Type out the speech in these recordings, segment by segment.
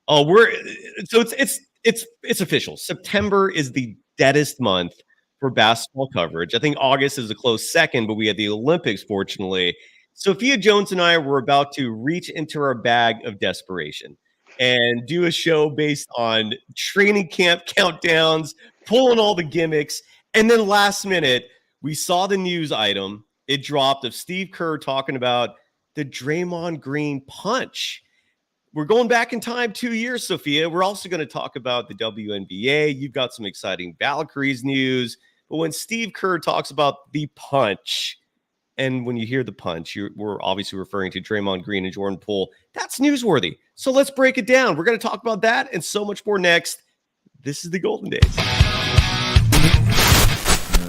Oh, it's official. September is the deadest month for basketball coverage. I think August is a close second, but we had the Olympics, fortunately. Sophia Jones and I were about to reach into our bag of desperation and do a show based on training camp countdowns, pulling all the gimmicks, and then last minute we saw the news item. It dropped of Steve Kerr talking about the Draymond Green punch. We're going back in time 2 years, Sophia. We're also going to talk about the WNBA. You've got some exciting Valkyries news. But when Steve Kerr talks about the punch, and when you hear the punch, we're obviously referring to Draymond Green and Jordan Poole. That's newsworthy. So let's break it down. We're going to talk about that and so much more next. This is the Golden Daze.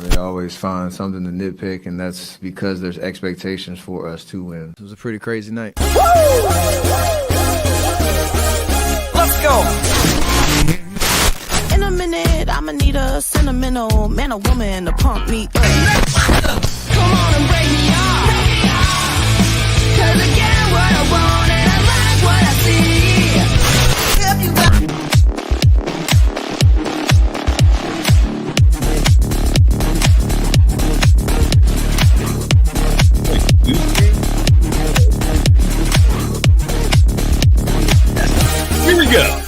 They always find something to nitpick, and that's because there's expectations for us to win. It was a pretty crazy night. Let's go. In a minute, I'ma need a sentimental man or woman to pump me up. Come on and break me off. 'Cause I get what I want and I like what I see. If you got Here we go.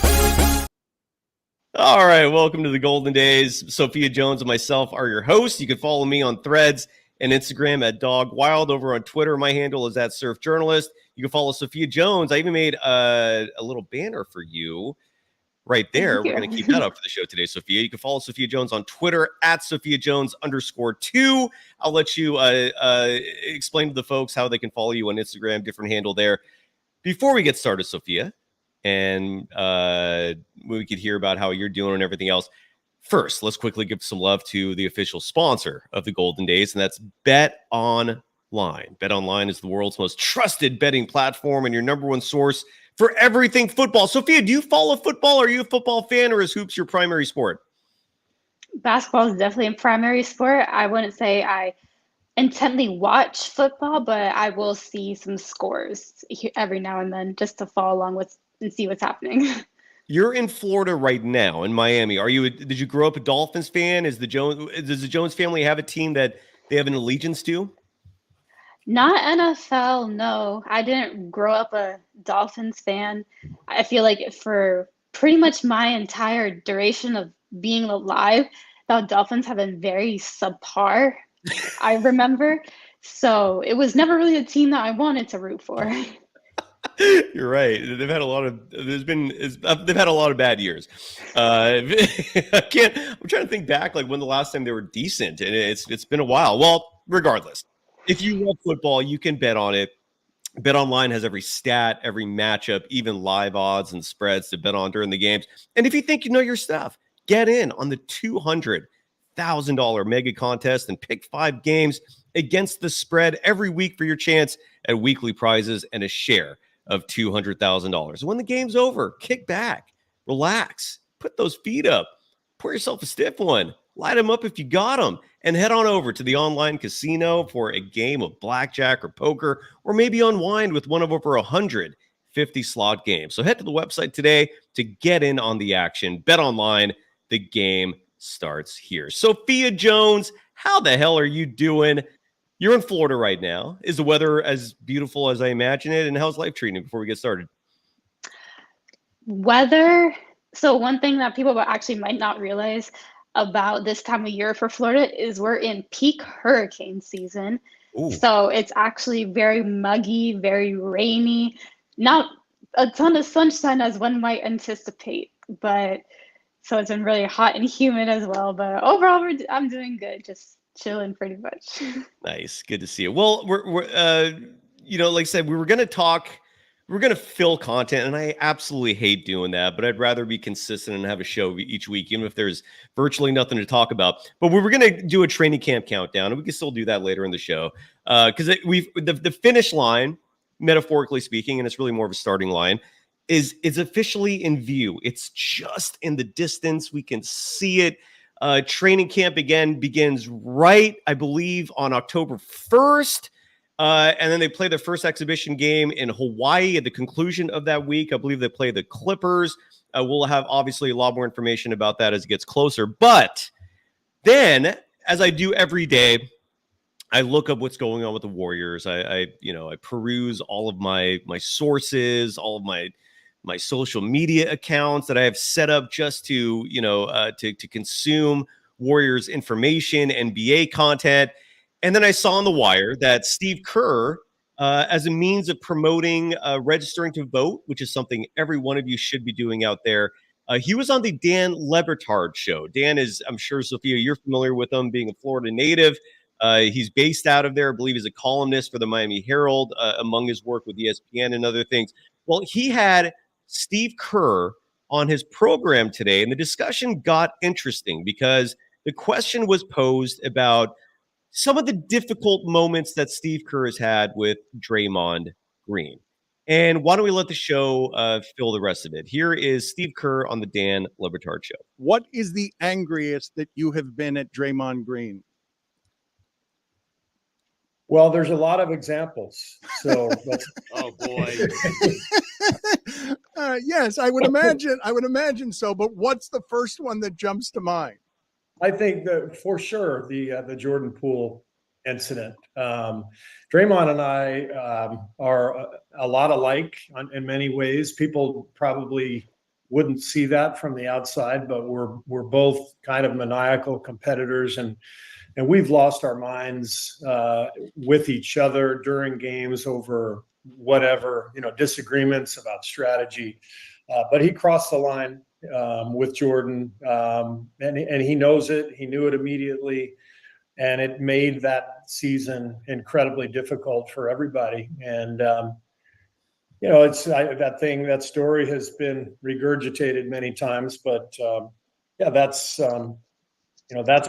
All right, welcome to the Golden Daze. Sophia Jones and myself are your hosts. You can follow me on Threads and Instagram at Dog Wild. Over on Twitter, my handle is at Surf Journalist. You can follow Sophia Jones. I even made a little banner for you right there. We're going to keep that up for the show today, Sophia. You can follow Sophia Jones on Twitter at Sophia Jones_2. I'll let you explain to the folks how they can follow you on Instagram, different handle there. Before we get started, Sophia, and we could hear about how you're doing and everything else. First, let's quickly give some love to the official sponsor of the Golden Daze, and that's Bet Online. Bet Online is the world's most trusted betting platform and your number one source for everything football. Sophia, do you follow football? Are you a football fan, or is hoops your primary sport? Basketball is definitely a primary sport. I wouldn't say I intently watch football, but I will see some scores every now and then just to follow along with and see what's happening. You're in Florida right now, in Miami. Did you grow up a Dolphins fan? Does the Jones family have a team that they have an allegiance to? Not NFL, no. I didn't grow up a Dolphins fan. I feel like for pretty much my entire duration of being alive, the Dolphins have been very subpar, I remember. So it was never really a team that I wanted to root for. You're right. They've had a lot of bad years. I'm trying to think back, like when the last time they were decent, and it's been a while. Well, regardless, if you love football, you can bet on it. Bet Online has every stat, every matchup, even live odds and spreads to bet on during the games. And if you think you know your stuff, get in on the $200,000 mega contest and pick 5 games against the spread every week for your chance at weekly prizes and a share of $200,000. When the game's over, kick back, relax, put those feet up, pour yourself a stiff one, light them up if you got them, and head on over to the online casino for a game of blackjack or poker, or maybe unwind with one of over 150 slot games. So head to the website today to get in on the action. Bet Online, the game starts here. Sophia Jones, how the hell are you doing? You're in Florida right now. Is the weather as beautiful as I imagine it? And how's life treating you before we get started? Weather. So one thing that people actually might not realize about this time of year for Florida is we're in peak hurricane season. Ooh. So it's actually very muggy, very rainy, not a ton of sunshine as one might anticipate, but so it's been really hot and humid as well. But overall, I'm doing good. Just chilling pretty much. Nice. Good to see you. Well, we're like I said, we were going to fill content, and I absolutely hate doing that, but I'd rather be consistent and have a show each week, even if there's virtually nothing to talk about. But we were going to do a training camp countdown, and we can still do that later in the show. Because the finish line, metaphorically speaking, and it's really more of a starting line, is officially in view. It's just in the distance. We can see it. Training camp again begins right, I believe, on October 1st. And then they play their first exhibition game in Hawaii at the conclusion of that week. I believe they play the Clippers. We'll have obviously a lot more information about that as it gets closer. But then, as I do every day, I look up what's going on with the Warriors. I peruse all of my sources, all of my social media accounts that I have set up just to to consume Warriors information, NBA content. And then I saw on the wire that Steve Kerr, as a means of promoting registering to vote, which is something every one of you should be doing out there, he was on the Dan Le Batard show. Dan is, I'm sure, Sophia, you're familiar with him, being a Florida native. He's based out of there. I believe he's a columnist for the Miami Herald, among his work with ESPN and other things. Well, he had Steve Kerr on his program today, and the discussion got interesting because the question was posed about some of the difficult moments that Steve Kerr has had with Draymond Green. And why don't we let the show fill the rest of it? Here is Steve Kerr on the Dan Le Batard show. What is the angriest that you have been at Draymond Green? Well, there's a lot of examples. So, Oh boy. Yes, I would imagine so. But what's the first one that jumps to mind? I think that for sure the Jordan Poole incident. Draymond and I are a lot alike in many ways. People probably wouldn't see that from the outside, but we're both kind of maniacal competitors, and we've lost our minds with each other during games over whatever, disagreements about strategy. But he crossed the line with Jordan, and he knows it. He knew it immediately, and it made that season incredibly difficult for everybody. And that story has been regurgitated many times. But that's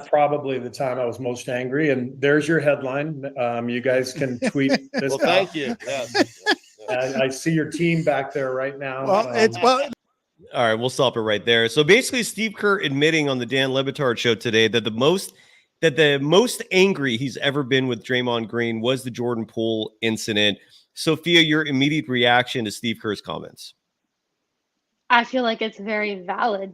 probably the time I was most angry. And there's your headline. You guys can tweet this. Well, thank you. Yes. I see your team back there right now. All right, we'll stop it right there. So basically, Steve Kerr admitting on the Dan Le Batard show today that the most angry he's ever been with Draymond Green was the Jordan Poole incident. Sophia, your immediate reaction to Steve Kerr's comments? I feel like it's very valid.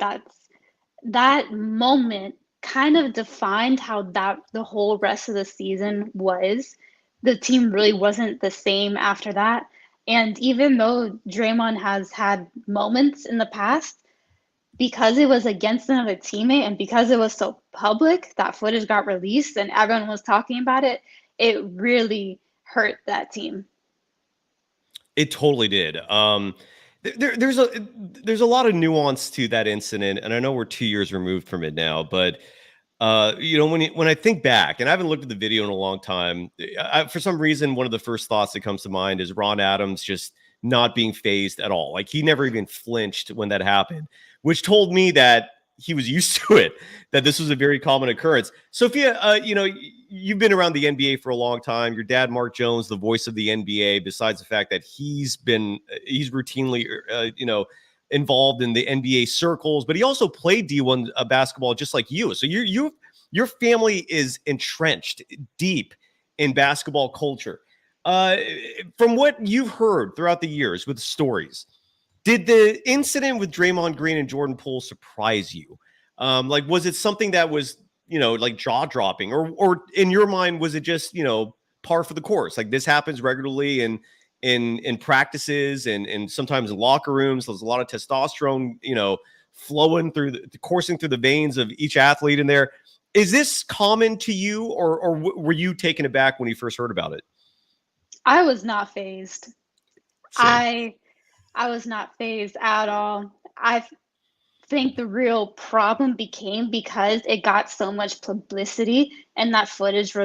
That moment kind of defined how the whole rest of the season was. The team really wasn't the same after that. And even though Draymond has had moments in the past, because it was against another teammate and because it was so public, that footage got released and everyone was talking about it, it really hurt that team. It totally did. There's a lot of nuance to that incident, and I know we're 2 years removed from it now, but when I think back, and I haven't looked at the video in a long time, for some reason, one of the first thoughts that comes to mind is Ron Adams just not being fazed at all. Like, he never even flinched when that happened, which told me that he was used to it, that this was a very common occurrence. Sophia, you've been around the NBA for a long time. Your dad, Mark Jones, the voice of the NBA, besides the fact that he's routinely, involved in the NBA circles, but he also played D1 basketball just like you. So your family is entrenched deep in basketball culture. From what you've heard throughout the years with stories, did the incident with Draymond Green and Jordan Poole surprise you? Was it something that was, jaw dropping, or in your mind, was it just, par for the course? Like, this happens regularly in practices and sometimes in locker rooms. There's a lot of testosterone, flowing coursing through the veins of each athlete in there. Is this common to you, or were you taken aback when you first heard about it? I was not fazed. Same. I was not fazed at all. I think the real problem became because it got so much publicity and that footage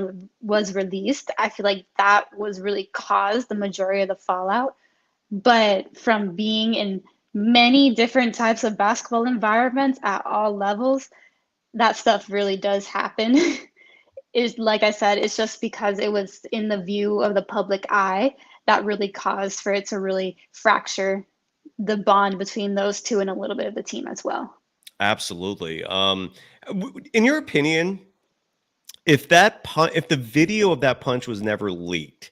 was released. I feel like that was really caused the majority of the fallout. But from being in many different types of basketball environments at all levels, that stuff really does happen. Is, like I said, it's just because it was in the view of the public eye that really caused for it to really fracture the bond between those two and a little bit of the team as well. Absolutely. In your opinion, if the video of that punch was never leaked,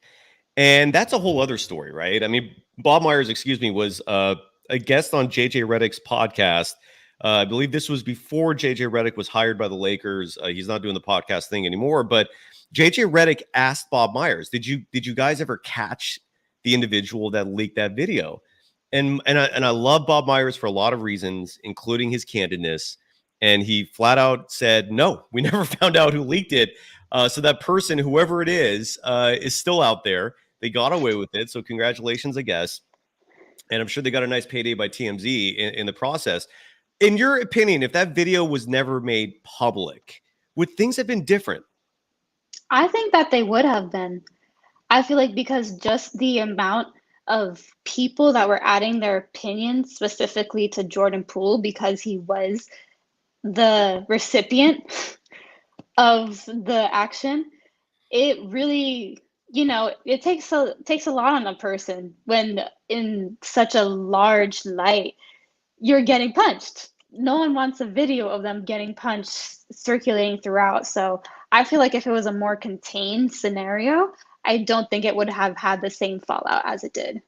And that's a whole other story, right? I mean, Bob Myers, excuse me, was a guest on JJ Redick's podcast. I believe this was before JJ Redick was hired by the Lakers. He's not doing the podcast thing anymore, but JJ Redick asked Bob Myers, did you guys ever catch the individual that leaked that video? And I love Bob Myers for a lot of reasons, including his candidness. And he flat out said, no, we never found out who leaked it. So that person, whoever it is still out there. They got away with it. So congratulations, I guess. And I'm sure they got a nice payday by TMZ in the process. In your opinion, if that video was never made public, would things have been different? I think that they would have been. I feel like because just the amount of people that were adding their opinions specifically to Jordan Poole because he was the recipient of the action, it really, it takes a lot on a person when in such a large light you're getting punched. No one wants a video of them getting punched circulating throughout. So I feel like if it was a more contained scenario, I don't think it would have had the same fallout as it did.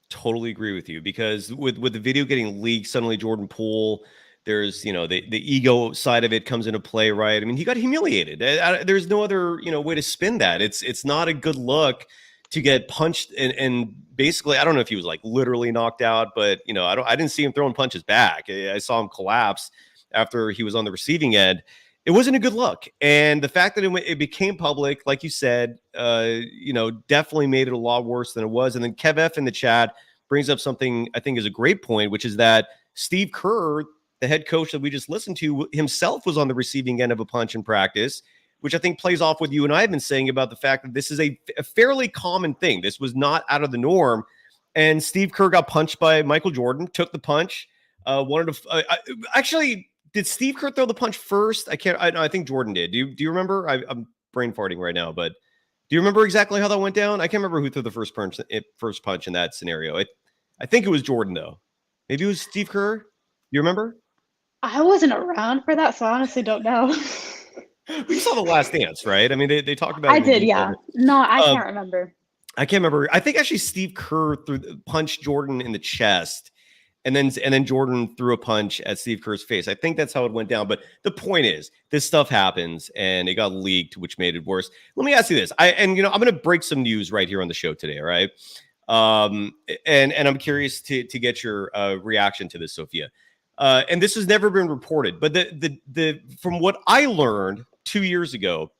Totally agree with you, because with the video getting leaked, suddenly Jordan Poole, there's, the ego side of it comes into play, right? I mean, he got humiliated. There's no other, way to spin that. It's not a good look to get punched and basically, I don't know if he was like literally knocked out, but I didn't see him throwing punches back. I saw him collapse after he was on the receiving end. It wasn't a good look. And the fact that it became public, like you said, definitely made it a lot worse than it was. And then Kev F in the chat brings up something I think is a great point, which is that Steve Kerr, the head coach that we just listened to, himself was on the receiving end of a punch in practice, which I think plays off what you and I have been saying about the fact that this is a fairly common thing. This was not out of the norm. And Steve Kerr got punched by Michael Jordan, took the punch, actually, did Steve Kerr throw the punch first? I think Jordan did. Do you remember? I'm brain farting right now, but do you remember exactly how that went down? I can't remember who threw the first punch in that scenario. I think it was Jordan, though. Maybe it was Steve Kerr. You remember? I wasn't around for that, so I honestly don't know. We saw The Last Dance, right? I mean, they talked about it. I did, yeah. No, I can't remember. I can't remember. I think actually Steve Kerr punched Jordan in the chest. And then Jordan threw a punch at Steve Kerr's face. I think that's how it went down. But the point is, this stuff happens, and it got leaked, which made it worse. Let me ask you this. I'm going to break some news right here on the show today, all right? And I'm curious to get your reaction to this, Sophia. And this has never been reported, but the from what I learned 2 years ago,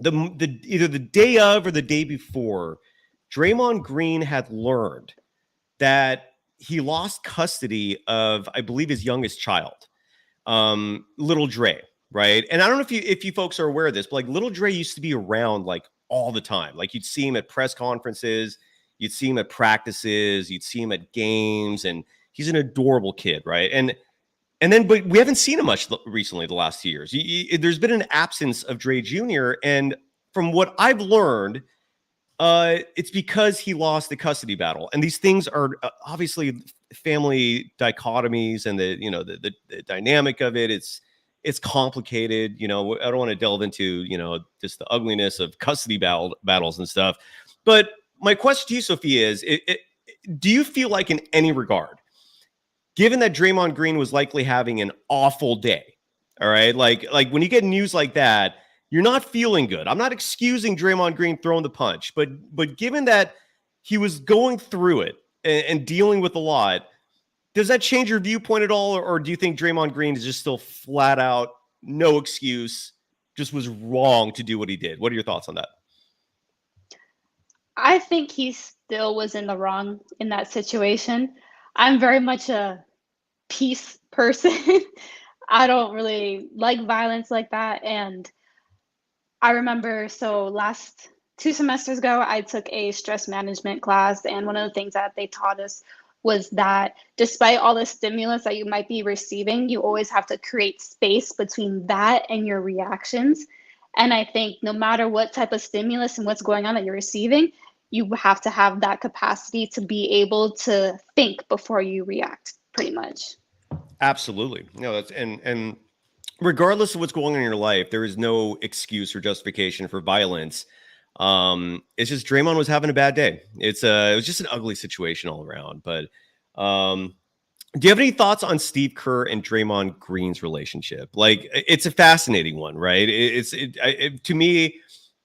either the day of or the day before, Draymond Green had learned that he lost custody of, I believe, his youngest child, little Dre, right? And I don't know if you folks are aware of this, but like little Dre used to be around like all the time. Like you'd see him at press conferences, you'd see him at practices, you'd see him at games, and he's an adorable kid, right? But we haven't seen him much recently the last 2 years. There's been an absence of Dre Jr., and from what I've learned, it's because he lost the custody battle. And these things are obviously family dichotomies and the dynamic of it. It's complicated. I don't want to delve into, just the ugliness of custody battles and stuff. But my question to you, Sophia, is do you feel like in any regard, given that Draymond Green was likely having an awful day, all right, like when you get news like that, you're not feeling good. I'm not excusing Draymond Green throwing the punch, but given that he was going through it and dealing with a lot, does that change your viewpoint at all? Or do you think Draymond Green is just still flat out, no excuse, just was wrong to do what he did? What are your thoughts on that? I think he still was in the wrong in that situation. I'm very much a peace person. I don't really like violence like that. And I remember, last 2 semesters ago, I took a stress management class. And one of the things that they taught us was that despite all the stimulus that you might be receiving, you always have to create space between that and your reactions. And I think no matter what type of stimulus and what's going on that you're receiving, you have to have that capacity to be able to think before you react, pretty much. Absolutely. No, that's and regardless of what's going on in your life, there is no excuse or justification for violence. It's just Draymond was having a bad day. It was just an ugly situation all around. But do you have any thoughts on Steve Kerr and Draymond Green's relationship? Like, it's a fascinating one, right? To me,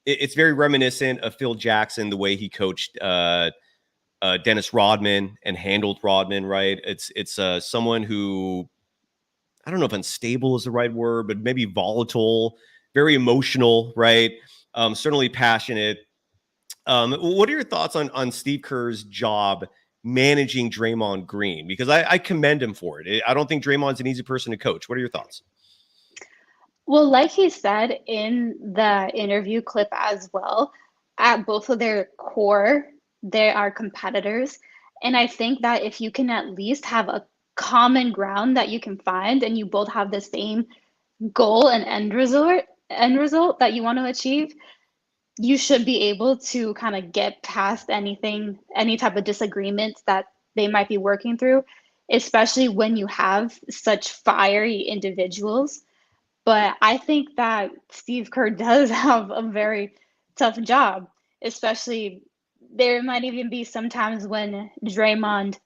it's very reminiscent of Phil Jackson, the way he coached Dennis Rodman and handled Rodman, right? It's someone who, I don't know if unstable is the right word, but maybe volatile, very emotional, right? Certainly passionate. What are your thoughts on Steve Kerr's job managing Draymond Green? Because I commend him for it. I don't think Draymond's an easy person to coach. What are your thoughts? Well, like he said in the interview clip as well, at both of their core, they are competitors. And I think that if you can at least have a common ground that you can find and you both have the same goal and end result that you want to achieve, you should be able to kind of get past any type of disagreements that they might be working through, especially when you have such fiery individuals. But I think that Steve Kerr does have a very tough job, especially there might even be sometimes when Draymond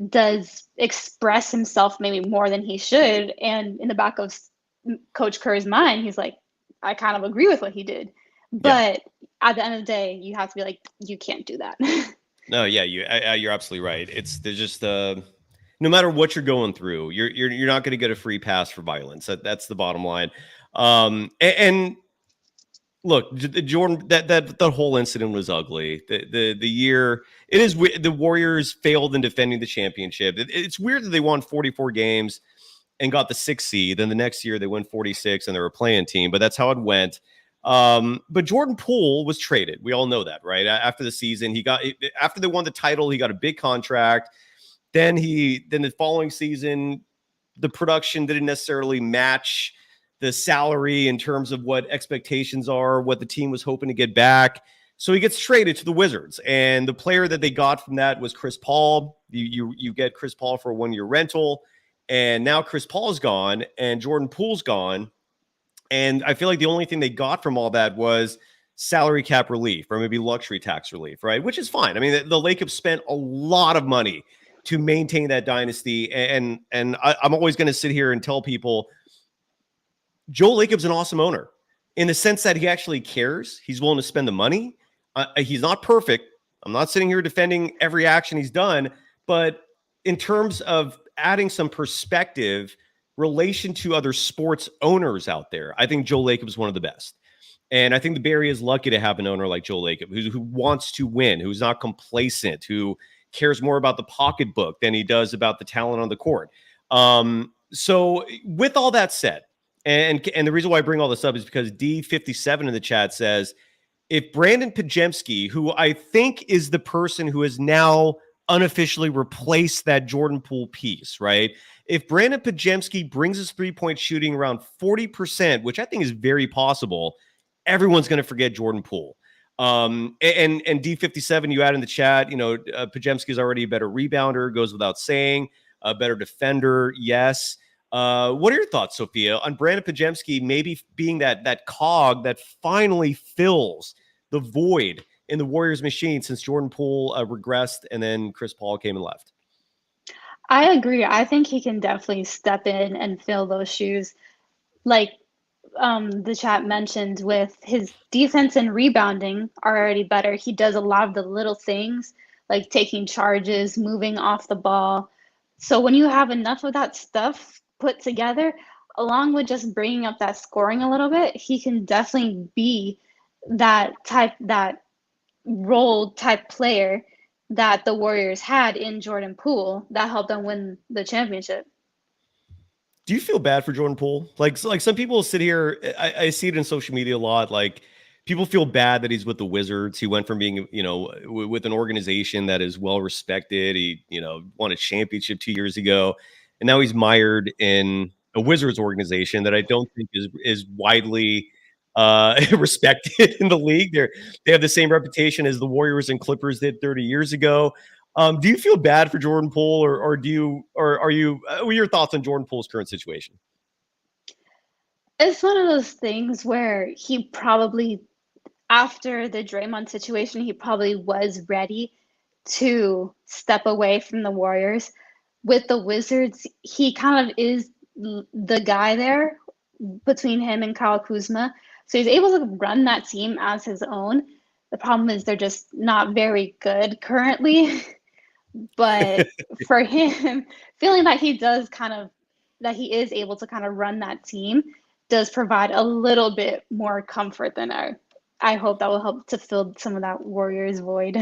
does express himself maybe more than he should. And in the back of Coach Kerr's mind, he's like, I kind of agree with what he did. But at the end of the day, you have to be like, you can't do that. No, yeah, you're absolutely right. There's just no matter what you're going through, you're not going to get a free pass for violence. That's the bottom line. And look, Jordan, that whole incident was ugly. The year it is, the Warriors failed in defending the championship. It's weird that they won 44 games and got the 6th seed. Then the next year they won 46 and they were a play-in team. But that's how it went. But Jordan Poole was traded. We all know that, right? After the season, after they won the title, he got a big contract. Then the following season, the production didn't necessarily match the salary in terms of what expectations are, what the team was hoping to get back. So he gets traded to the Wizards. And the player that they got from that was Chris Paul. You get Chris Paul for a 1-year rental. And now Chris Paul's gone and Jordan Poole's gone. And I feel like the only thing they got from all that was salary cap relief or maybe luxury tax relief, right? Which is fine. I mean, the Lakers spent a lot of money to maintain that dynasty. And I'm always going to sit here and tell people Joe Lacob's an awesome owner in the sense that he actually cares. He's willing to spend the money. He's not perfect. I'm not sitting here defending every action he's done, but in terms of adding some perspective relation to other sports owners out there, I think Joe Lacob is one of the best. And I think the Bay Area is lucky to have an owner like Joe Lacob who wants to win, who's not complacent, who cares more about the pocketbook than he does about the talent on the court. So with all that said, and the reason why I bring all this up is because D57 in the chat says, if Brandon Pajemski, who I think is the person who has now unofficially replaced that Jordan Poole piece, right? If Brandon Pajemski brings his three-point shooting around 40%, which I think is very possible, everyone's going to forget Jordan Poole. And D57, you add in the chat, Pajemski is already a better rebounder, goes without saying, a better defender, yes. What are your thoughts, Sophia, on Brandon Pajemski maybe being that cog that finally fills the void in the Warriors machine since Jordan Poole regressed and then Chris Paul came and left? I agree. I think he can definitely step in and fill those shoes. Like the chat mentioned, with his defense and rebounding are already better. He does a lot of the little things like taking charges, moving off the ball. So when you have enough of that stuff put together, along with just bringing up that scoring a little bit, he can definitely be that role type player that the Warriors had in Jordan Poole that helped them win the championship. Do you feel bad for Jordan Poole? Like some people sit here, I see it in social media a lot. Like people feel bad that he's with the Wizards. He went from being, with an organization that is well respected. He, won a championship 2 years ago, and now he's mired in a Wizards organization that I don't think is widely respected in the league. They have the same reputation as the Warriors and Clippers did 30 years ago. Do you feel bad for Jordan Poole, or are you? What are your thoughts on Jordan Poole's current situation? It's one of those things where he probably, after the Draymond situation, he probably was ready to step away from the Warriors. With the Wizards, he kind of is the guy there between him and Kyle Kuzma. So he's able to run that team as his own. The problem is they're just not very good currently. But for him, feeling that he is able to kind of run that team does provide a little bit more comfort than I hope that will help to fill some of that Warriors void.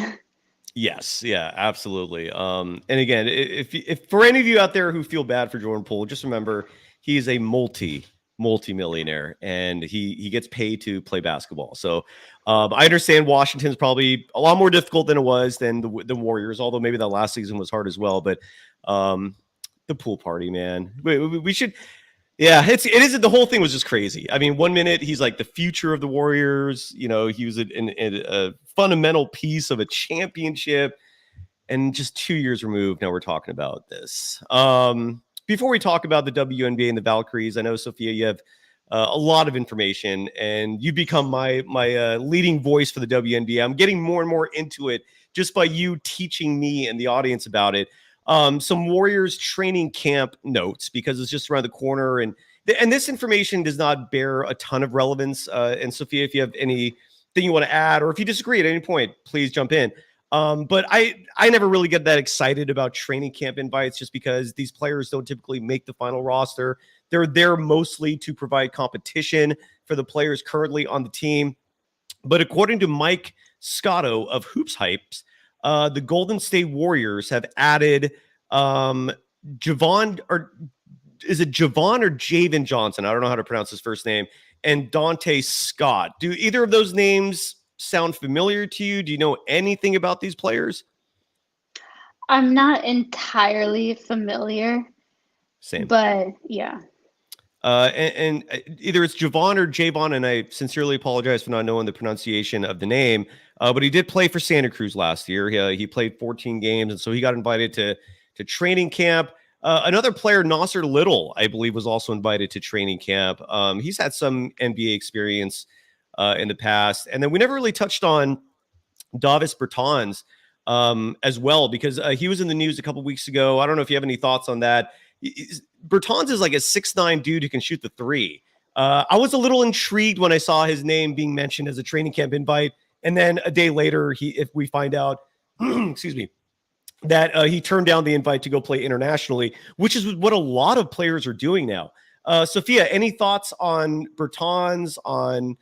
Yes, yeah, absolutely. And again, if for any of you out there who feel bad for Jordan Poole, just remember he is a multi-millionaire, and he gets paid to play basketball. So I understand Washington's probably a lot more difficult than it was than the Warriors, although maybe that last season was hard as well. But the pool party, man, we should. Yeah, it is. The whole thing was just crazy. I mean, 1 minute he's like the future of the Warriors. You know, he was a fundamental piece of a championship, and just 2 years removed, now we're talking about this. Before we talk about the WNBA and the Valkyries, I know, Sophia, you have a lot of information, and you become my leading voice for the WNBA. I'm getting more and more into it just by you teaching me and the audience about it. Some Warriors training camp notes, because it's just around the corner, and this information does not bear a ton of relevance. And Sophia, if you have anything you want to add, or if you disagree at any point, please jump in. But I never really get that excited about training camp invites, just because these players don't typically make the final roster. They're there mostly to provide competition for the players currently on the team. But according to Mike Scotto of Hoops Hypes, the Golden State Warriors have added Javon, or is it Javon or Javen Johnson? I don't know how to pronounce his first name. And Dante Scott. Do either of those names sound familiar to you? Do you know anything about these players? I'm not entirely familiar. Same. But yeah. And either it's Javon or Javon, and I sincerely apologize for not knowing the pronunciation of the name. But he did play for Santa Cruz last year. He played 14 games, and so he got invited to training camp. Another player, Nasser Little, I believe, was also invited to training camp. He's had some NBA experience in the past. And then we never really touched on Davis Bertans as well, because he was in the news a couple weeks ago. I don't know if you have any thoughts on that. Bertans is like a 6'9" dude who can shoot the three. I was a little intrigued when I saw his name being mentioned as a training camp invite. And then a day later, if we find out, excuse me, that he turned down the invite to go play internationally, which is what a lot of players are doing now. Sophia, any thoughts on Bertans, on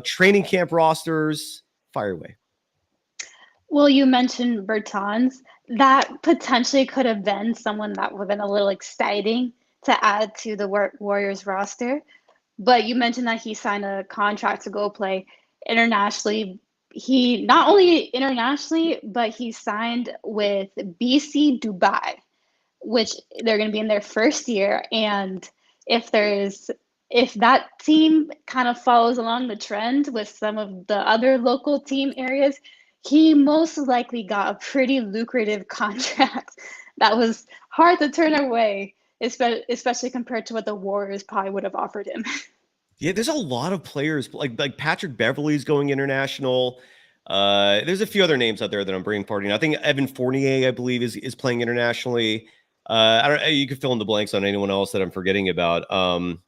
training camp rosters? Fire away. Well, you mentioned Bertans. That potentially could have been someone that would have been a little exciting to add to the Warriors roster. But you mentioned that he signed a contract to go play internationally. He not only internationally, but he signed with BC Dubai, which they're going to be in their first year. And if that team kind of follows along the trend with some of the other local team areas, he most likely got a pretty lucrative contract that was hard to turn away, especially compared to what the Warriors probably would have offered him. Yeah, there's a lot of players like Patrick Beverley's going international. There's a few other names out there that I'm brainfarting. I think Evan Fournier, I believe, is playing internationally. I don't. You could fill in the blanks on anyone else that I'm forgetting about.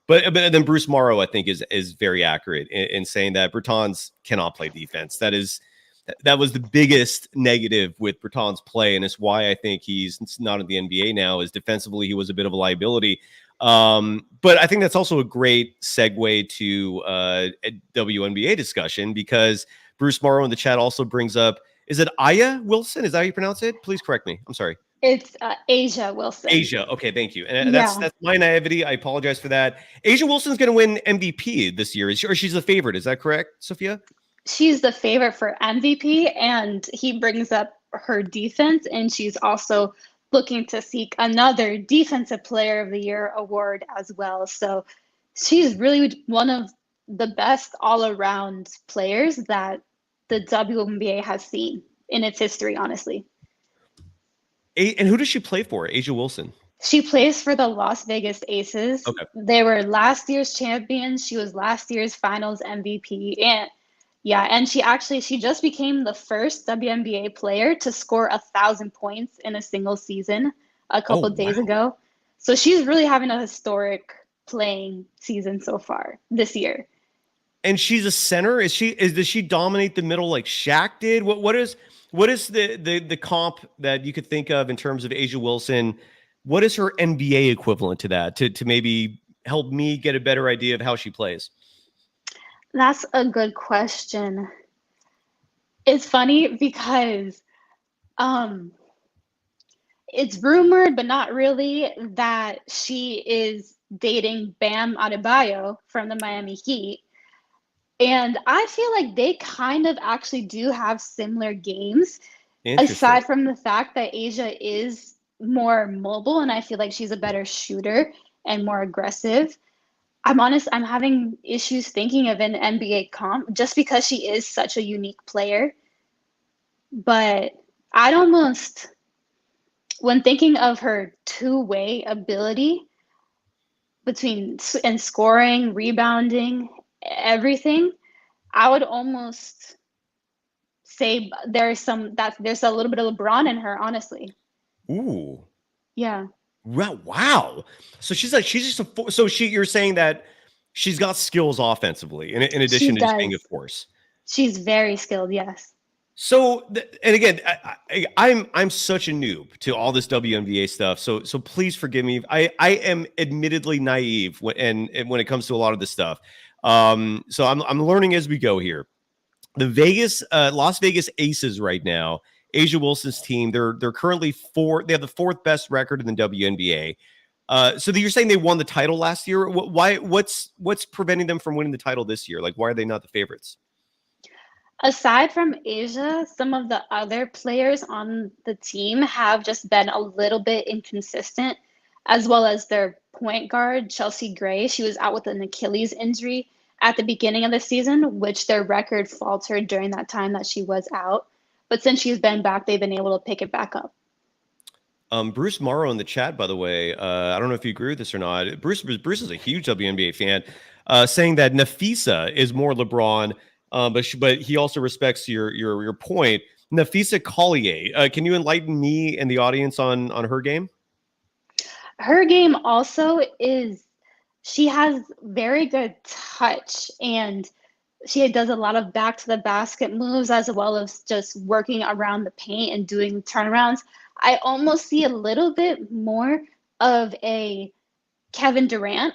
But then Bruce Morrow, I think, is very accurate in saying that Bertans cannot play defense. That was the biggest negative with Bertans' play, and it's why I think he's not in the NBA now. Is defensively he was a bit of a liability. But I think that's also a great segue to a WNBA discussion, because Bruce Morrow in the chat also brings up, is it Aya Wilson? Is that how you pronounce it? Please correct me. I'm sorry. It's Asia Wilson. Asia. Okay, thank you. And that's my naivety. I apologize for that. Asia Wilson's going to win MVP this year, or she's the favorite. Is that correct, Sophia? She's the favorite for MVP, and he brings up her defense, and she's also looking to seek another Defensive Player of the Year award as well. So she's really one of the best all-around players that the WNBA has seen in its history, honestly. And who does she play for, Asia Wilson? She plays for the Las Vegas Aces. Okay. They were last year's champions. She was last year's Finals MVP. And Yeah, and she just became the first WNBA player to score 1,000 points in a single season a Oh, couple days wow. ago. So she's really having a historic playing season so far this year. And she's a center. Does she dominate the middle like Shaq did? What is the comp that you could think of in terms of Asia Wilson? What is her NBA equivalent to that to maybe help me get a better idea of how she plays? That's a good question. It's funny because it's rumored, but not really, that she is dating Bam Adebayo from the Miami Heat. And I feel like they kind of actually do have similar games, Interesting. aside from the fact that Asia is more mobile, and I feel like she's a better shooter and more aggressive. I'm honest, I'm having issues thinking of an NBA comp just because she is such a unique player. But I'd almost, when thinking of her two-way ability between and scoring, rebounding, everything, I would almost say there's a little bit of LeBron in her, honestly. Ooh. Yeah. Wow. So you're saying that she's got skills offensively in She addition to just being a does. force. She's very skilled, yes. So, and again, I'm such a noob to all this WNBA stuff. So please forgive me. I am admittedly naive when it comes to a lot of this stuff. So I'm learning as we go here. The Las Vegas Aces right now, Asia Wilson's team, they're currently they have the fourth best record in the WNBA. So you're saying they won the title last year? What's preventing them from winning the title this year? Like, why are they not the favorites? Aside from Asia, some of the other players on the team have just been a little bit inconsistent, as well as their point guard, Chelsea Gray. She was out with an Achilles injury at the beginning of the season, which their record faltered during that time that she was out. But since she's been back, they've been able to pick it back up. Bruce Morrow in the chat, by the way, I don't know if you agree with this or not. Bruce is a huge WNBA fan, saying that Nafisa is more LeBron. But he also respects your point. Nafisa Collier, can you enlighten me and the audience on her game? Her game also she has very good touch, and she does a lot of back to the basket moves, as well as just working around the paint and doing turnarounds. I almost see a little bit more of a Kevin Durant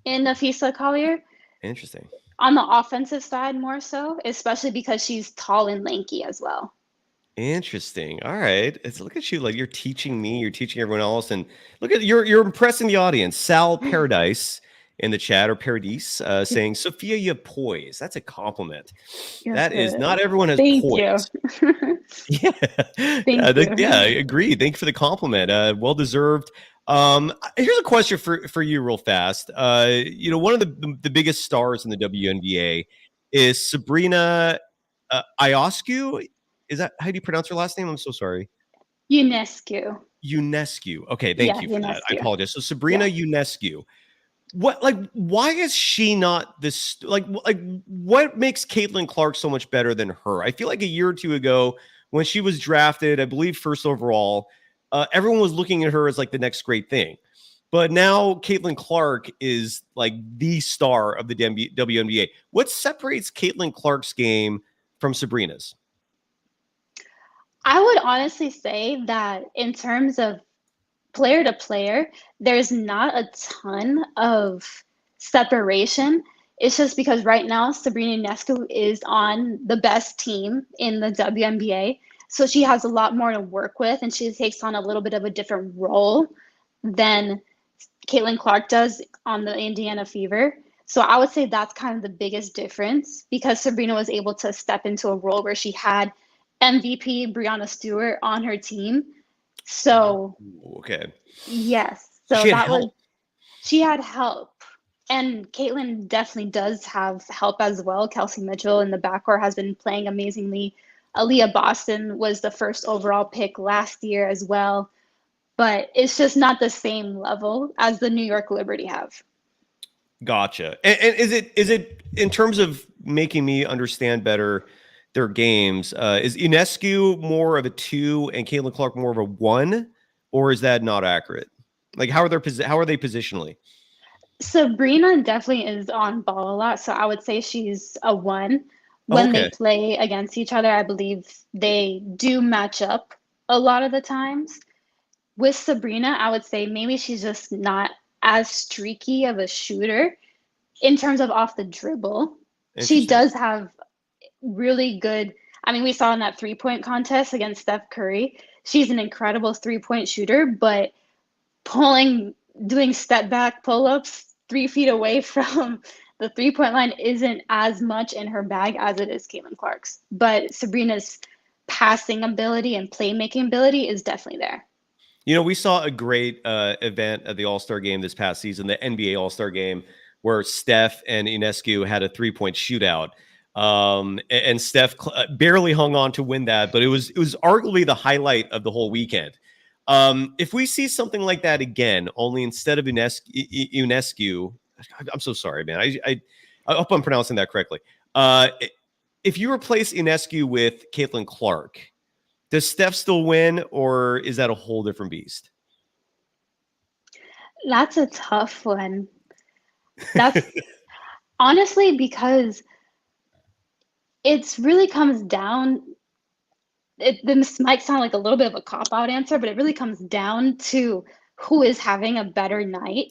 in Nafisa Collier. Interesting. On the offensive side, more so, especially because she's tall and lanky as well. Interesting. All right. Look at you, like you're teaching me, you're teaching everyone else, and look at you're impressing the audience. Sal Paradise in the chat, or Paradise, saying, Sophia, you have poise. That's a compliment. That is not everyone has poise. You. Yeah, I agree. Thank you for the compliment. Well deserved. Here's a question for you real fast. One of the biggest stars in the WNBA is Sabrina Ionescu. Is that how do you pronounce her last name? I'm so sorry. Ionescu. Okay, thank you for that. I apologize. So Sabrina Ionescu. Why is she not this, what makes Caitlin Clark so much better than her? I feel like a year or two ago when she was drafted, I believe first overall, everyone was looking at her as like the next great thing. But now Caitlin Clark is like the star of the WNBA. What separates Caitlin Clark's game from Sabrina's? I would honestly say that in terms of player to player, there's not a ton of separation. It's just because right now Sabrina Ionescu is on the best team in the WNBA. So she has a lot more to work with, and she takes on a little bit of a different role than Caitlin Clark does on the Indiana Fever. So I would say that's kind of the biggest difference, because Sabrina was able to step into a role where she had MVP Breanna Stewart on her team. So okay. Yes. So she had help. And Caitlin definitely does have help as well. Kelsey Mitchell in the backcourt has been playing amazingly. Aaliyah Boston was the first overall pick last year as well. But it's just not the same level as the New York Liberty have. Gotcha. And is it in terms of making me understand better their games. Is Ionescu more of a 2 and Caitlin Clark more of a 1, or is that not accurate? Like, how are they positionally? Sabrina definitely is on ball a lot, so I would say she's a 1. When they play against each other, I believe they do match up a lot of the times. With Sabrina, I would say maybe she's just not as streaky of a shooter in terms of off the dribble. She does have really good, I mean, we saw in that 3-point contest against Steph Curry, she's an incredible 3-point shooter, but doing step back pull-ups 3 feet away from the 3-point line isn't as much in her bag as it is Caitlin Clark's. But Sabrina's passing ability and playmaking ability is definitely there. You know, we saw a great event at the All-Star game this past season, the NBA All-Star game, where Steph and Ionescu had a 3-point shootout. And Steph barely hung on to win that, but it was arguably the highlight of the whole weekend. If we see something like that again, only instead of Ionescu, I'm so sorry, man. I hope I'm pronouncing that correctly. If you replace Ionescu with Caitlin Clark, does Steph still win, or is that a whole different beast? That's a tough one. That's honestly because it really comes down. This might sound like a little bit of a cop-out answer, but it really comes down to who is having a better night.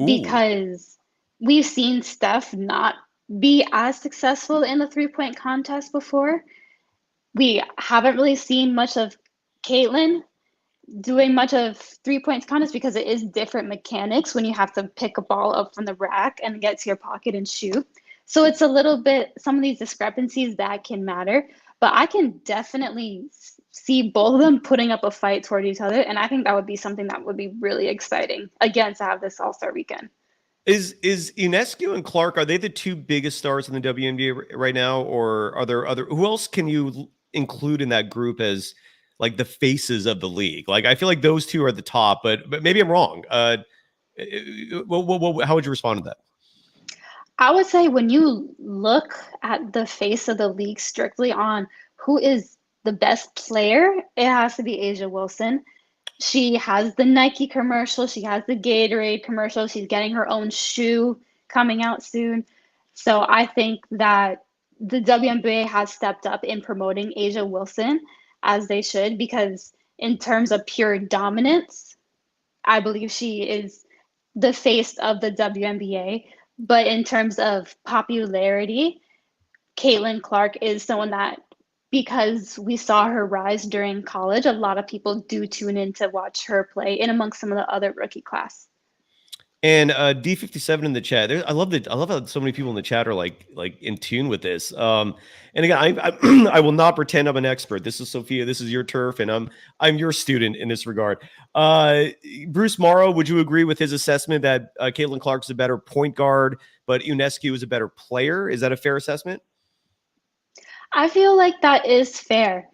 Ooh. Because we've seen Steph not be as successful in the 3-point contest before. We haven't really seen much of Caitlin doing much of 3-point contest because it is different mechanics when you have to pick a ball up from the rack and get to your pocket and shoot. So it's a little bit, some of these discrepancies that can matter, but I can definitely see both of them putting up a fight toward each other. And I think that would be something that would be really exciting, again, to have this All-Star weekend. Is Ionescu and Clark, are they the 2 biggest stars in the WNBA right now? Or are there who else can you include in that group as like the faces of the league? Like, I feel like those 2 are at the top, but maybe I'm wrong. How would you respond to that? I would say when you look at the face of the league strictly on who is the best player, it has to be A'ja Wilson. She has the Nike commercial. She has the Gatorade commercial. She's getting her own shoe coming out soon. So I think that the WNBA has stepped up in promoting A'ja Wilson as they should, because in terms of pure dominance, I believe she is the face of the WNBA. But in terms of popularity, Caitlin Clark is someone that, because we saw her rise during college, a lot of people do tune in to watch her play in amongst some of the other rookie class. And D57 in the chat. I love how so many people in the chat are like in tune with this. And again, I will not pretend I'm an expert. This is Sophia. This is your turf, and I'm your student in this regard. Bruce Morrow, would you agree with his assessment that Caitlin Clark is a better point guard, but Ionescu is a better player? Is that a fair assessment? I feel like that is fair.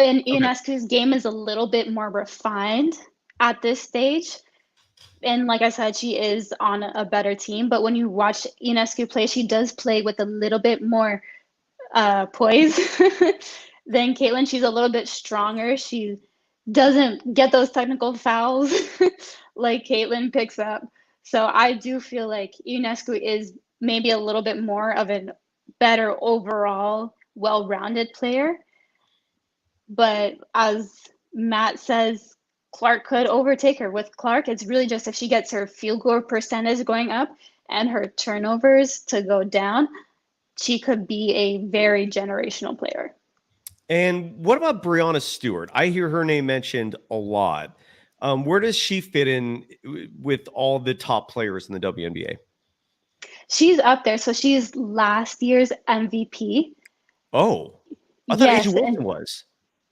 And Ionescu's game is a little bit more refined at this stage. And like I said, she is on a better team. But when you watch Ionescu play, she does play with a little bit more poise than Caitlin. She's a little bit stronger. She doesn't get those technical fouls like Caitlin picks up. So I do feel like Ionescu is maybe a little bit more of a better overall, well-rounded player. But as Matt says, Clark could overtake her. With Clark, it's really just if she gets her field goal percentage going up and her turnovers to go down, she could be a very generational player. And what about Breanna Stewart? I hear her name mentioned a lot. Where does she fit in with all the top players in the WNBA? She's up there. So she's last year's MVP. Oh, I thought A'ja Wilson was.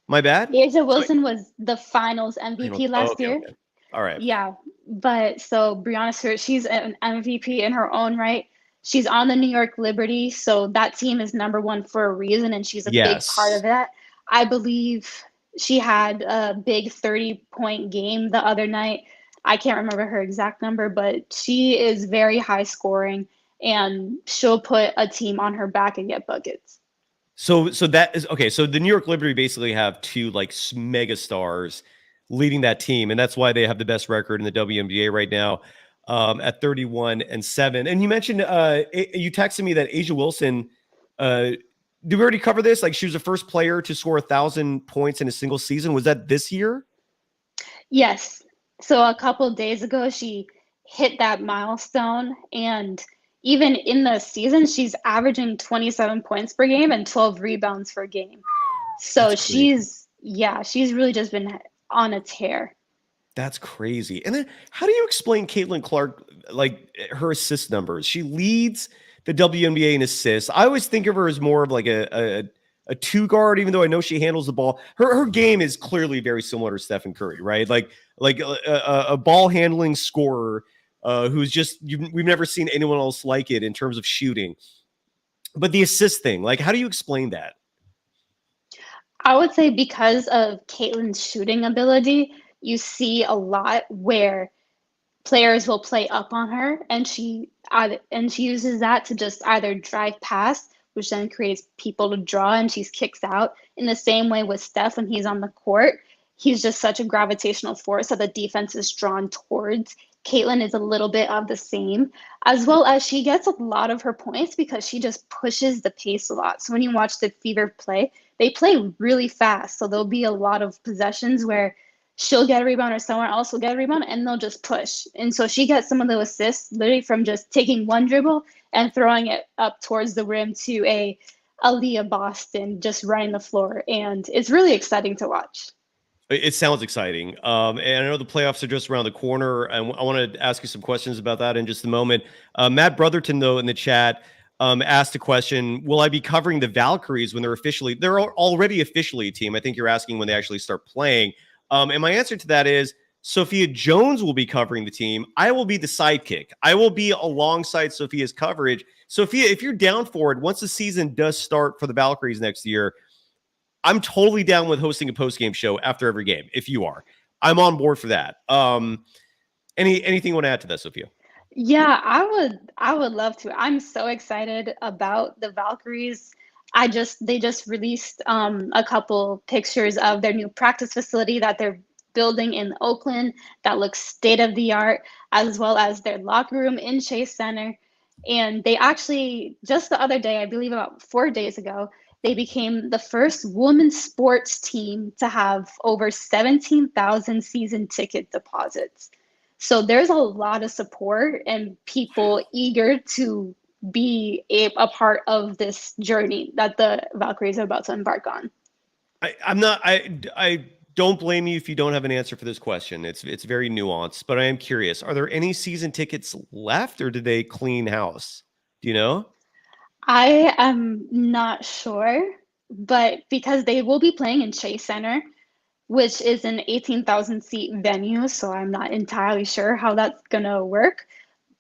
My bad? A'ja Wilson was the finals MVP last year. Okay. All right. Yeah. But so Breanna Stewart, she's an MVP in her own right. She's on the New York Liberty. So that team is #1 for a reason. And she's a big part of that. I believe she had a big 30-point game the other night. I can't remember her exact number, but she is very high scoring and she'll put a team on her back and get buckets. So that is okay. So the New York Liberty basically have two like mega stars leading that team, and that's why they have the best record in the WNBA right now at 31-7. And you mentioned you texted me that Asia Wilson. Did we already cover this? Like she was the first player to score 1,000 points in a single season. Was that this year? Yes. So a couple of days ago, she hit that milestone, and even in the season, she's averaging 27 points per game and 12 rebounds per game. So she's really just been on a tear. That's crazy. And then how do you explain Caitlin Clark, like her assist numbers? She leads the WNBA in assists. I always think of her as more of like a two guard, even though I know she handles the ball. Her game is clearly very similar to Stephen Curry, right? Like a ball handling scorer who's just, we've never seen anyone else like it in terms of shooting. But the assist thing, like, how do you explain that? I would say because of Caitlin's shooting ability, you see a lot where players will play up on her, and she uses that to just either drive past, which then creates people to draw, and she kicks out. In the same way with Steph, when he's on the court, he's just such a gravitational force that the defense is drawn towards. Caitlin is a little bit of the same, as well as she gets a lot of her points because she just pushes the pace a lot. So when you watch the Fever play, they play really fast. So there'll be a lot of possessions where she'll get a rebound or someone else will get a rebound and they'll just push. And so she gets some of the assists literally from just taking one dribble and throwing it up towards the rim to a Aaliyah Boston just running the floor. And it's really exciting to watch. It sounds exciting. And I know the playoffs are just around the corner. And I want to ask you some questions about that in just a moment. Matt Brotherton, though, in the chat asked a question, will I be covering the Valkyries when they're already officially a team? I think you're asking when they actually start playing. And my answer to that is Sophia Jones will be covering the team. I will be the sidekick. I will be alongside Sophia's coverage. Sophia, if you're down for it, once the season does start for the Valkyries next year, I'm totally down with hosting a post-game show after every game. If you are, I'm on board for that. Anything you want to add to that, Sophia? Yeah, I would love to. I'm so excited about the Valkyries. They just released a couple pictures of their new practice facility that they're building in Oakland that looks state of the art, as well as their locker room in Chase Center. And they actually, just the other day, I believe about 4 days ago, they became the first women's sports team to have over 17,000 season ticket deposits. So there's a lot of support and people eager to be a part of this journey that the Valkyries are about to embark on. I don't blame you if you don't have an answer for this question. It's very nuanced, but I am curious. Are there any season tickets left or did they clean house? Do you know? I am not sure, but because they will be playing in Chase Center, which is an 18,000 seat venue, so I'm not entirely sure how that's going to work.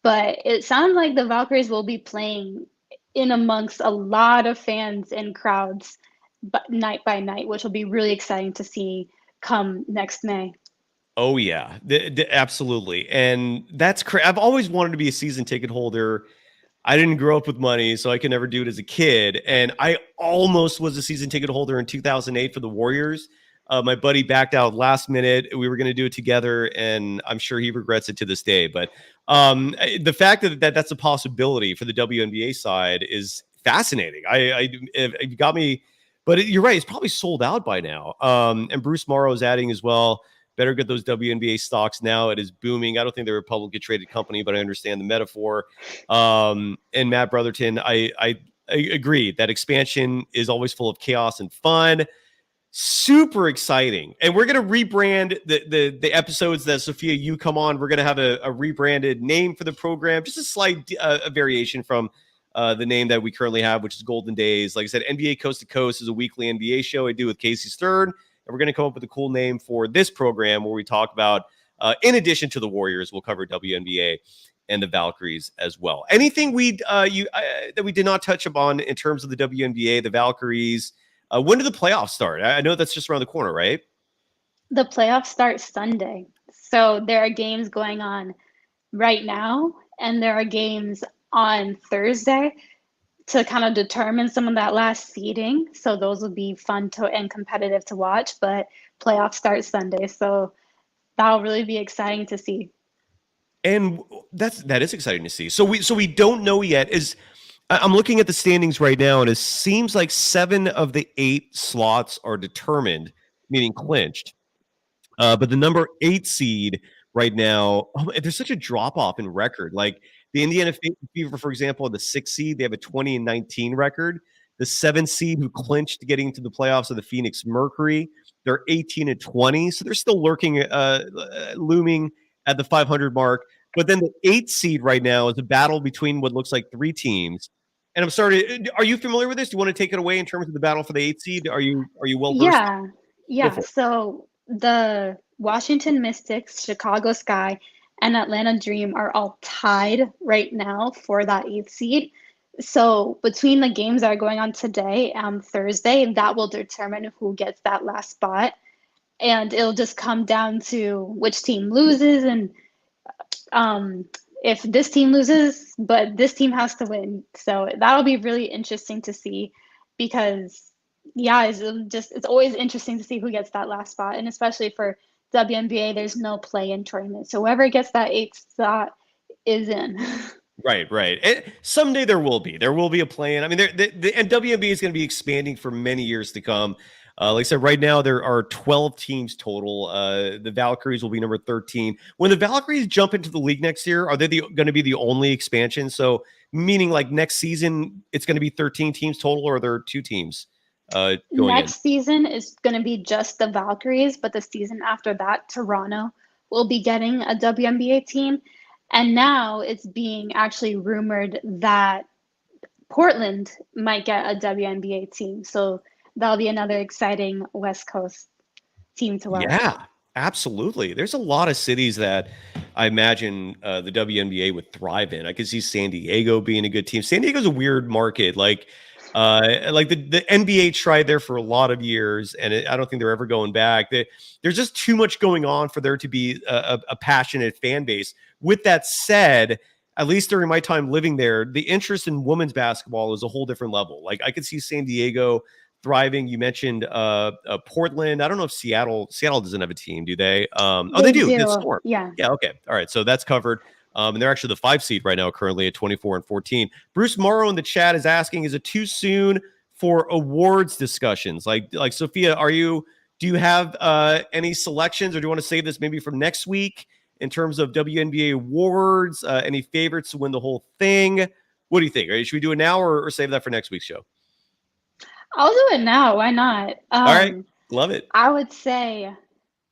But it sounds like the Valkyries will be playing in amongst a lot of fans and crowds, but night by night, which will be really exciting to see come next May. Oh, yeah, absolutely. And that's I've always wanted to be a season ticket holder. I didn't grow up with money, so I could never do it as a kid. And I almost was a season ticket holder in 2008 for the Warriors. My buddy backed out last minute. We were going to do it together, and I'm sure he regrets it to this day. But the fact that that's a possibility for the WNBA side is fascinating. It got me, but you're right. It's probably sold out by now. And Bruce Morrow is adding as well. Better get those WNBA stocks now. It is booming. I don't think they're a publicly traded company, but I understand the metaphor. And Matt Brotherton, I agree that expansion is always full of chaos and fun. Super exciting. And we're going to rebrand the episodes that Sophia, you come on. We're going to have a rebranded name for the program, just a slight a variation from the name that we currently have, which is Golden Days. Like I said, NBA Coast to Coast is a weekly NBA show I do with Casey Stern. And we're going to come up with a cool name for this program where we talk about, in addition to the Warriors, we'll cover WNBA and the Valkyries as well. Anything that we did not touch upon in terms of the WNBA, the Valkyries? When do the playoffs start? I know that's just around the corner, right? The playoffs start Sunday. So there are games going on right now, and there are games on Thursday to kind of determine some of that last seeding. So those will be fun and competitive to watch, but playoffs start Sunday. So that'll really be exciting to see. And that is exciting to see. So we don't know yet. I'm looking at the standings right now, and it seems like 7 of the 8 slots are determined, meaning clinched. But the number 8 seed right now, there's such a drop off in record. Like the Indiana Fever, for example, the 6 seed, they have a 20-19 record. The 7 seed who clinched getting to the playoffs of the Phoenix Mercury, they're 18-20, so they're still lurking, looming at the 500 mark. But then the 8 seed right now is a battle between what looks like 3 teams. And I'm sorry, are you familiar with this? Do you want to take it away in terms of the battle for the 8 seed? Are you well versed? Yeah. So the Washington Mystics, Chicago Sky, and Atlanta Dream are all tied right now for that 8th seed. So between the games that are going on today and Thursday, that will determine who gets that last spot. And it'll just come down to which team loses, and if this team loses, but this team has to win. So that'll be really interesting to see, because it's always interesting to see who gets that last spot. And especially for WNBA, there's no play-in tournament. So whoever gets that 8th spot is in. Right. Someday there will be a play-in. I mean, and WNBA is going to be expanding for many years to come. Like I said, right now there are 12 teams total. The Valkyries will be number 13. When the Valkyries jump into the league next year, are they going to be the only expansion? So meaning like next season, it's going to be 13 teams total, or are there 2 teams going next season is going to be just the Valkyries, but the season after that, Toronto will be getting a WNBA team. And now it's being actually rumored that Portland might get a WNBA team. So that'll be another exciting West Coast team to watch. Yeah, absolutely. There's a lot of cities that I imagine the WNBA would thrive in. I could see San Diego being a good team. San Diego's a weird market. Like the NBA tried there for a lot of years, and I don't think they're ever going back. There's just too much going on for there to be a passionate fan base. With that said, at least during my time living there, the interest in women's basketball is a whole different level. Like I could see San Diego thriving. You mentioned Portland. I don't know if Seattle doesn't have a team, do they? They do. It's Storm. Yeah. Okay. All right. So that's covered. And they're actually the 5 seed right now, currently at 24-14. Bruce Morrow in the chat is asking, is it too soon for awards discussions? Like Sophia, do you have any selections, or do you want to save this maybe for next week in terms of WNBA awards? Any favorites to win the whole thing? What do you think? Should we do it now or save that for next week's show? I'll do it now. Why not? All right. Love it. I would say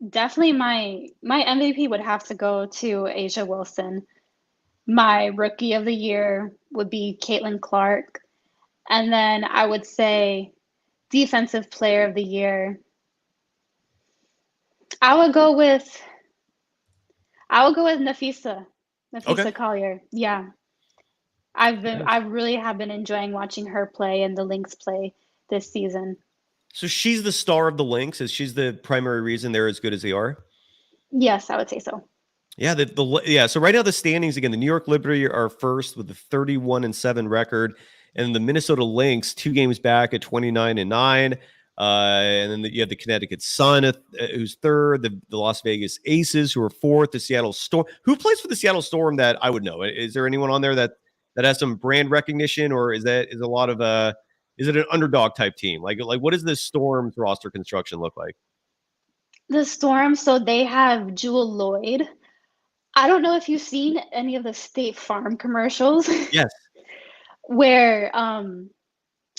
definitely my MVP would have to go to Asia Wilson. My rookie of the year would be Caitlin Clark. And then I would say defensive player of the year. I would go with Nafisa Collier. Yeah. I really have been enjoying watching her play and the Lynx play this season. So she's the star of the Lynx. She's the primary reason they're as good as they are? Yes, I would say so. Yeah, so right now the standings, again, the New York Liberty are first with a 31-7 record, and the Minnesota Lynx 2 games back at 29-9. And then you have the Connecticut Sun, who's third, the Las Vegas Aces, who are fourth, the Seattle Storm. Who plays for the Seattle Storm that I would know? Is there anyone on there that has some brand recognition, or is it an underdog type team? Like what does the Storm's roster construction look like? The Storm, so they have Jewel Lloyd. I don't know if you've seen any of the State Farm commercials. Yes. Where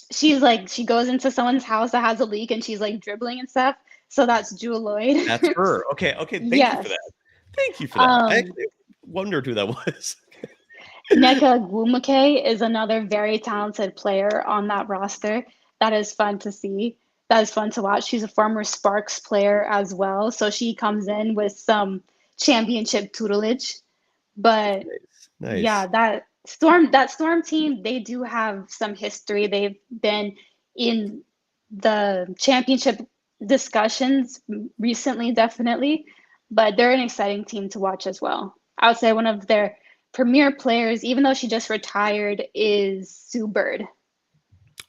she goes into someone's house that has a leak and she's like dribbling and stuff. So that's Jewel Lloyd. That's her. Okay. Thank you for that. Thank you for that. I actually wondered who that was. Nneka Gwumake is another very talented player on that roster. That is fun to see. That is fun to watch. She's a former Sparks player as well. So she comes in with some championship tutelage. But nice. Yeah, that Storm team, they do have some history. They've been in the championship discussions recently, definitely. But they're an exciting team to watch as well. I would say one of their premier players, even though she just retired, is Sue Bird.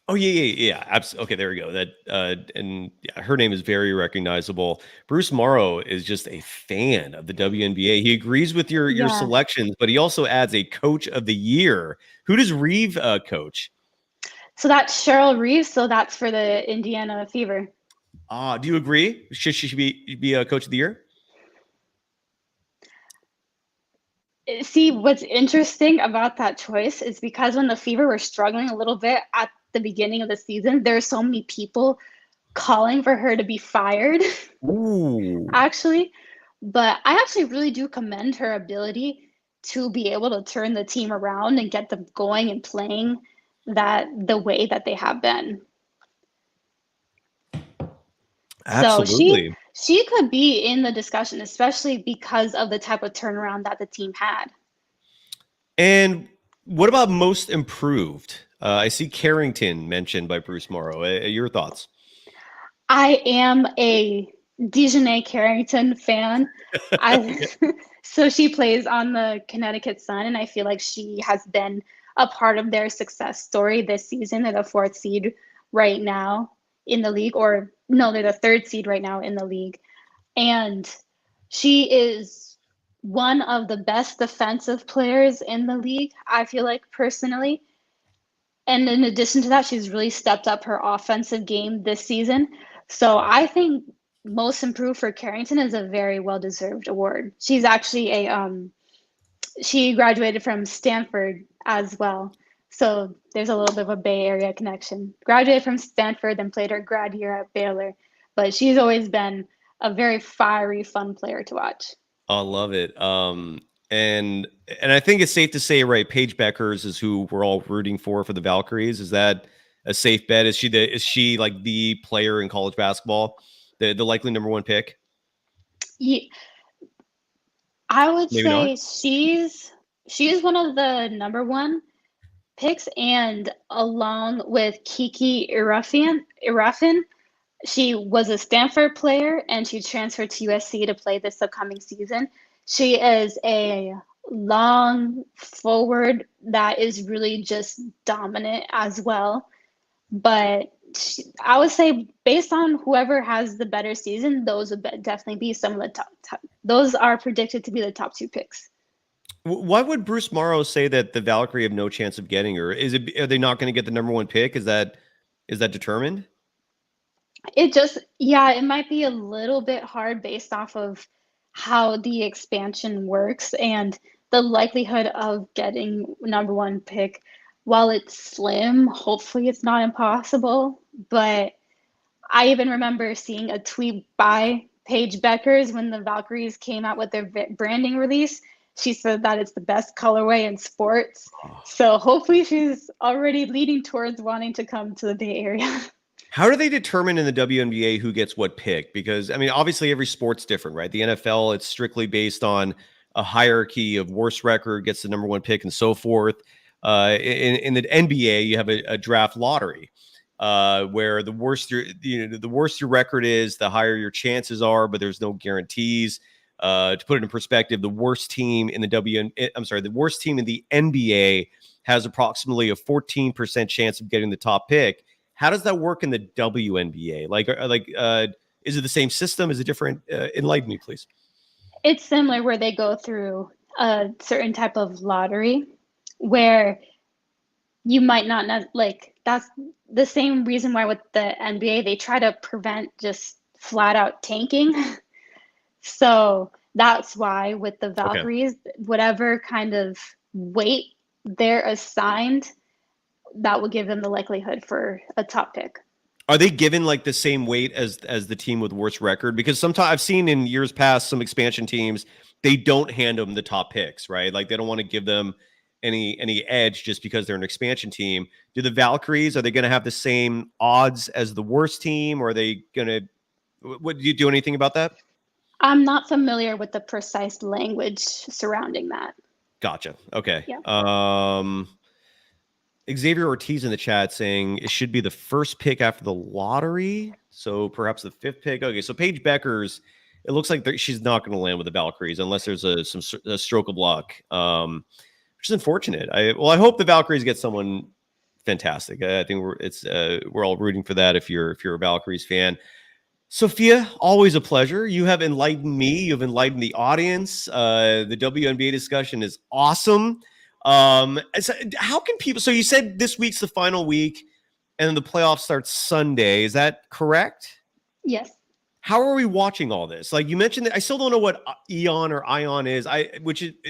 Oh yeah. Absolutely. Okay, there we go. That and yeah, her name is very recognizable. Bruce Morrow is just a fan of the WNBA. He agrees with your selections, but he also adds a Coach of the Year. Who does Reeve coach? So that's Cheryl Reeves. So that's for the Indiana Fever. Do you agree? Should she be a Coach of the Year? See, what's interesting about that choice is because when the Fever were struggling a little bit at the beginning of the season, there are so many people calling for her to be fired. Ooh. Actually, but I actually really do commend her ability to be able to turn the team around and get them going and playing the way that they have been. Absolutely. So she could be in the discussion, especially because of the type of turnaround that the team had. And what about most improved? I see Carrington mentioned by Bruce Morrow. Your thoughts? I am a Dejanay Carrington fan. So she plays on the Connecticut Sun, and I feel like she has been a part of their success story this season. They're the 4th seed right now in the league, or no, they're the 3rd seed right now in the league. And she is one of the best defensive players in the league, I feel like, personally. And in addition to that, she's really stepped up her offensive game this season. So I think most improved for Carrington is a very well-deserved award. She's actually she graduated from Stanford as well. So there's a little bit of a Bay Area connection. Graduated from Stanford, then played her grad year at Baylor. But she's always been a very fiery, fun player to watch. I love it. And I think it's safe to say, right, Paige Beckers is who we're all rooting for the Valkyries. Is that a safe bet? Is she like the player in college basketball, the likely number 1 pick? Yeah, I would Maybe say not. she's one of the number 1 picks, and along with Kiki Irafin, she was a Stanford player and she transferred to USC to play this upcoming season. She is a long forward that is really just dominant as well. But I would say based on whoever has the better season, those would definitely be some of the top. Those are predicted to be the top 2 picks. Why would Bruce Morrow say that the Valkyrie have no chance of getting her? Are they not going to get the number 1 pick? Is that determined? It might be a little bit hard based off of how the expansion works and the likelihood of getting number 1 pick. While it's slim, hopefully it's not impossible. But I even remember seeing a tweet by Paige Beckers when the Valkyries came out with their branding release. She said that it's the best colorway in sports. So hopefully she's already leading towards wanting to come to the Bay Area. How do they determine in the WNBA who gets what pick? Because, I mean, obviously every sport's different, right? The NFL, it's strictly based on a hierarchy of worst record gets the number 1 pick and so forth. In the NBA, you have a draft lottery where the worse your record is, the higher your chances are, but there's no guarantees. To put it in perspective, the worst team in the NBA has approximately a 14% chance of getting the top pick. How does that work in the WNBA? Is it the same system? Is it different? Enlighten me, please. It's similar where they go through a certain type of lottery where you might not that's the same reason why with the NBA, they try to prevent just flat out tanking. So that's why with the Valkyries, whatever kind of weight they're assigned, that will give them the likelihood for a top pick. Are they given like the same weight as the team with worst record? Because sometimes I've seen in years past some expansion teams, they don't hand them the top picks, right? Like they don't want to give them any edge just because they're an expansion team. Do the Valkyries, are they going to have the same odds as the worst team? Or are they going to, do you do anything about that? I'm not familiar with the precise language surrounding that. Gotcha. Okay. Yeah. Xavier Ortiz in the chat saying it should be the first pick after the lottery. So perhaps the 5th pick. Okay. So Paige Beckers, it looks like she's not going to land with the Valkyries unless there's a stroke of luck. which is unfortunate. I hope the Valkyries get someone fantastic. I think we're all rooting for that if you're a Valkyries fan. Sophia, always a pleasure. You have enlightened me. You've enlightened the audience. The WNBA discussion is awesome. So how can people? So you said this week's the final week, and then the playoffs start Sunday. Is that correct? Yes. How are we watching all this? Like you mentioned that I still don't know what Eon or Ion is.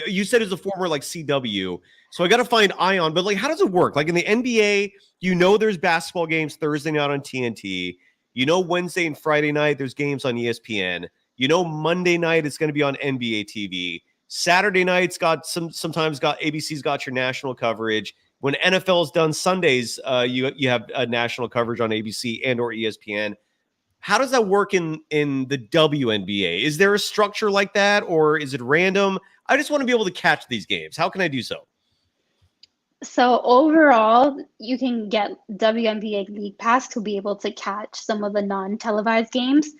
You said is a former like CW. So I got to find Ion, but like, how does it work? Like in the NBA, there's basketball games Thursday night on TNT. Wednesday and Friday night, there's games on ESPN. Monday night, it's going to be on NBA TV. Saturday night's sometimes ABC's got your national coverage. When NFL's done Sundays, you have a national coverage on ABC and or ESPN. How does that work in the WNBA? Is there a structure like that, or is it random? I just want to be able to catch these games. How can I do so? So overall, you can get WNBA League Pass to be able to catch some of the non-televised games.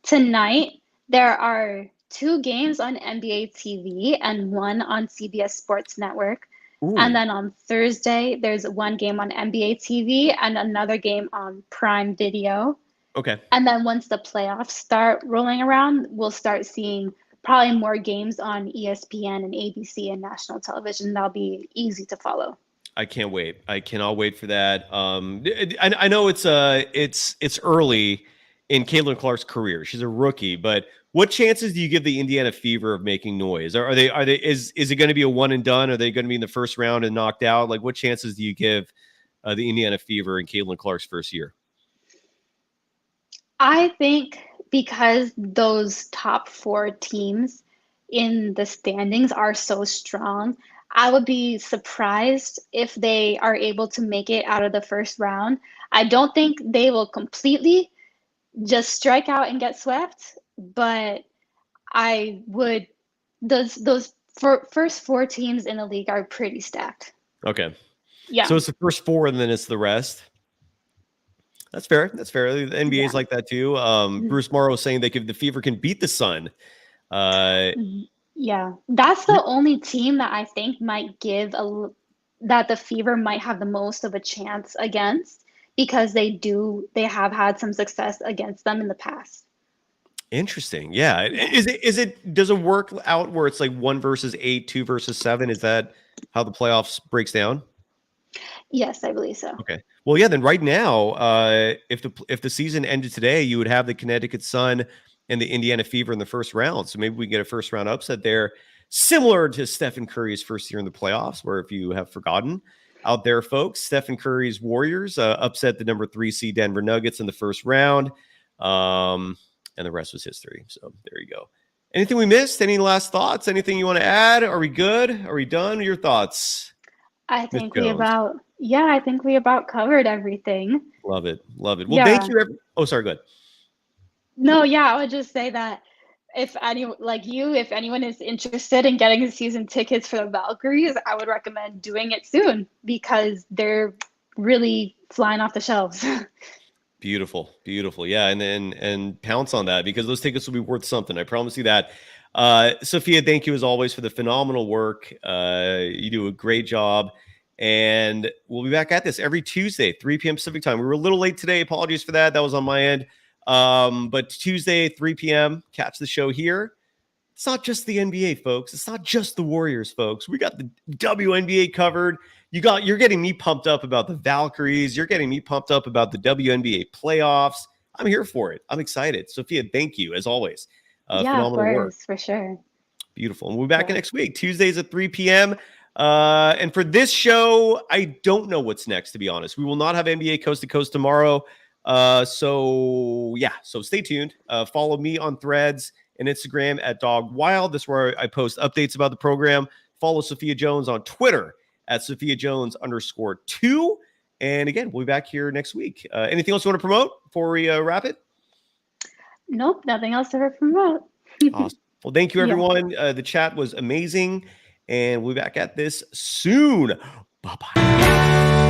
Tonight, there are 2 games on NBA TV and 1 on CBS Sports Network. Ooh. And then on Thursday, there's 1 game on NBA TV and another game on Prime Video. Okay. And then once the playoffs start rolling around, we'll start seeing probably more games on ESPN and ABC and national television. That'll be easy to follow. I can't wait. I cannot wait for that. I know it's early in Caitlin Clark's career. She's a rookie, but what chances do you give the Indiana Fever of making noise? Is it going to be a one and done? Are they going to be in the first round and knocked out? Like, what chances do you give the Indiana Fever in Caitlin Clark's first year? I think because those top 4 teams in the standings are so strong, I would be surprised if they are able to make it out of the first round. I don't think they will completely just strike out and get swept, but those first 4 teams in the league are pretty stacked. Okay. Yeah. So it's the first 4 and then it's the rest. That's fair. The NBA is like that too. Bruce Morrow was saying the Fever can beat the Sun. Yeah, that's the only team that I think might that the Fever might have the most of a chance against, because they have had some success against them in the past. Interesting. Yeah. Does it work out where it's like 1 versus 8, 2 versus 7? Is that how the playoffs breaks down? Yes, I believe so. Okay. Well, yeah, then right now, if the season ended today, you would have the Connecticut Sun and the Indiana Fever in the first round. So maybe we can get a first round upset there, similar to Stephen Curry's first year in the playoffs, where if you have forgotten out there, folks, Stephen Curry's Warriors upset the number 3 seed Denver Nuggets in the first round. And the rest was history. So there you go. Anything we missed? Any last thoughts? Anything you want to add? Are we good? Are we done? Your thoughts? I think we about covered everything. Love it. Well, thank you. Sorry, go ahead. No, yeah, I would just say that if anyone is interested in getting season tickets for the Valkyries, I would recommend doing it soon because they're really flying off the shelves. Beautiful. Yeah, and pounce on that because those tickets will be worth something. I promise you that. Sophia, thank you as always for the phenomenal work. You do a great job. And we'll be back at this every Tuesday, 3 p.m. Pacific time. We were a little late today. Apologies for that. That was on my end. But Tuesday, 3 p.m., catch the show here. It's not just the NBA, folks. It's not just the Warriors, folks. We got the WNBA covered. You're getting me pumped up about the Valkyries. You're getting me pumped up about the WNBA playoffs. I'm here for it. I'm excited. Sophia, thank you, as always. Phenomenal work. For sure. Beautiful. And we'll be back next week, Tuesdays at 3 p.m. And for this show, I don't know what's next, to be honest. We will not have NBA Coast to Coast tomorrow. So stay tuned. Follow me on Threads and Instagram at Dog Wild. This is where I post updates about the program. Follow Sophia Jones on Twitter at Sophia Jones _2. And again, we'll be back here next week. Anything else you want to promote before we wrap it? Nope, nothing else to promote. Awesome. Well, thank you, everyone. The chat was amazing, and we'll be back at this soon. Bye-bye.